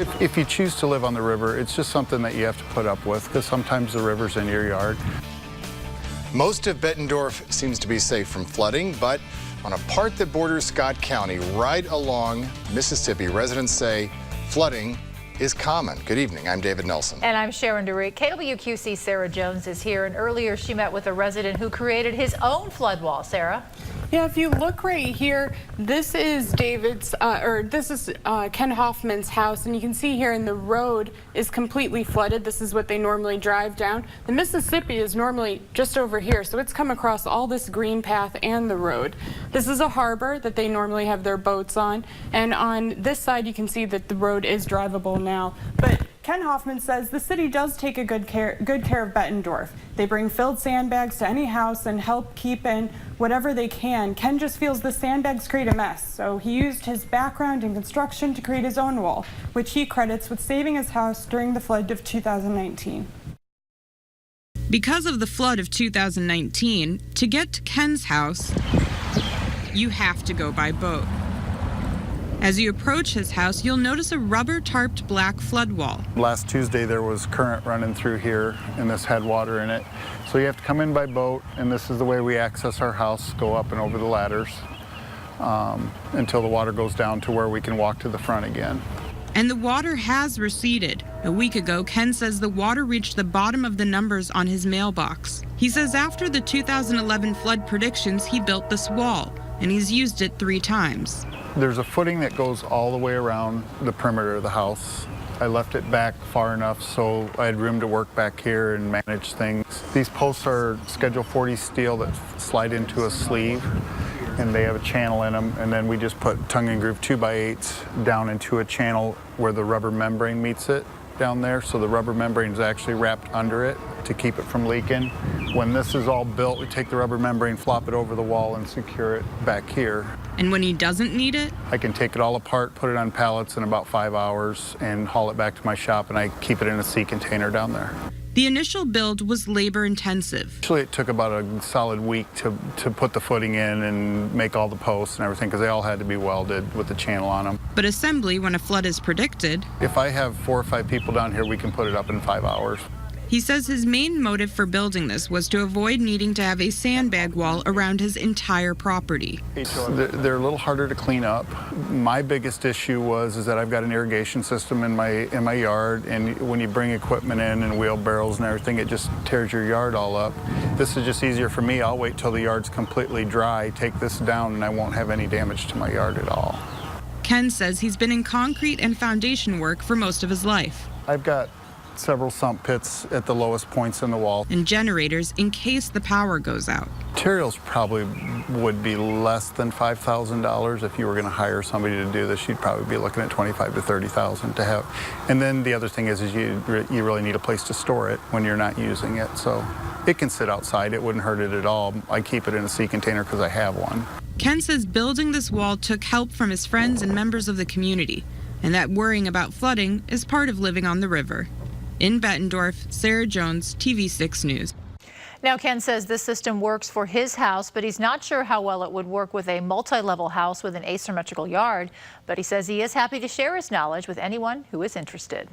If you choose to live on the river, it's just something that you have to put up with because sometimes the river's in your yard. Most of Bettendorf seems to be safe from flooding, but on a part that borders Scott County, right along Mississippi, residents say flooding is common. Good evening, I'm David Nelson. And I'm Sharon DeRick. KWQC Sarah Jones is here, and earlier she met with a resident who created his own flood wall. Sarah? Yeah, if you look right here, this is Ken Hoffman's house, and you can see here in the road is completely flooded. This is what they normally drive down. The Mississippi is normally just over here, so it's come across all this green path and the road. This is a harbor that they normally have their boats on, and on this side you can see that the road is drivable now. But Ken Hoffman says the city does take a good care of Bettendorf. They bring filled sandbags to any house and help keep in whatever they can. Ken just feels the sandbags create a mess, so he used his background in construction to create his own wall, which he credits with saving his house during the flood of 2019. Because of the flood of 2019, to get to Ken's house, you have to go by boat. As you approach his house, you'll notice a rubber-tarped black flood wall. Last Tuesday there was current running through here and this had water in it. So you have to come in by boat, and this is the way we access our house, go up and over the ladders until the water goes down to where we can walk to the front again. And the water has receded. A week ago, Ken says the water reached the bottom of the numbers on his mailbox. He says after the 2011 flood predictions, he built this wall, and he's used it 3 times. There's a footing that goes all the way around the perimeter of the house. I left it back far enough so I had room to work back here and manage things. These posts are Schedule 40 steel that slide into a sleeve, and they have a channel in them, and then we just put tongue and groove 2x8s down into a channel where the rubber membrane meets it down there, so the rubber membrane is actually wrapped under it to keep it from leaking. When this is all built, we take the rubber membrane, flop it over the wall, and secure it back here. And when he doesn't need it? I can take it all apart, put it on pallets in about 5 hours, and haul it back to my shop, and I keep it in a sea container down there. The initial build was labor-intensive. Actually, it took about a solid week to put the footing in and make all the posts and everything, because they all had to be welded with the channel on them. But assembly, when a flood is predicted... If I have 4 or 5 people down here, we can put it up in 5 hours. He says his main motive for building this was to avoid needing to have a sandbag wall around his entire property. They're a little harder to clean up. My biggest issue is that I've got an irrigation system in my yard, and when you bring equipment in and wheelbarrows and everything, it just tears your yard all up. This is just easier for me. I'll wait till the yard's completely dry, take this down, and I won't have any damage to my yard at all. Ken says he's been in concrete and foundation work for most of his life. I've got several sump pits at the lowest points in the wall. And generators in case the power goes out. Materials probably would be less than $5,000. If you were going to hire somebody to do this, you'd probably be looking at $25,000 to $30,000 to have. And then the other thing is you really need a place to store it when you're not using it. So it can sit outside. It wouldn't hurt it at all. I keep it in a sea container because I have one. Ken says building this wall took help from his friends and members of the community, and that worrying about flooding is part of living on the river. In Bettendorf, Sarah Jones, TV6 News. Now, Ken says this system works for his house, but he's not sure how well it would work with a multi-level house with an asymmetrical yard. But he says he is happy to share his knowledge with anyone who is interested.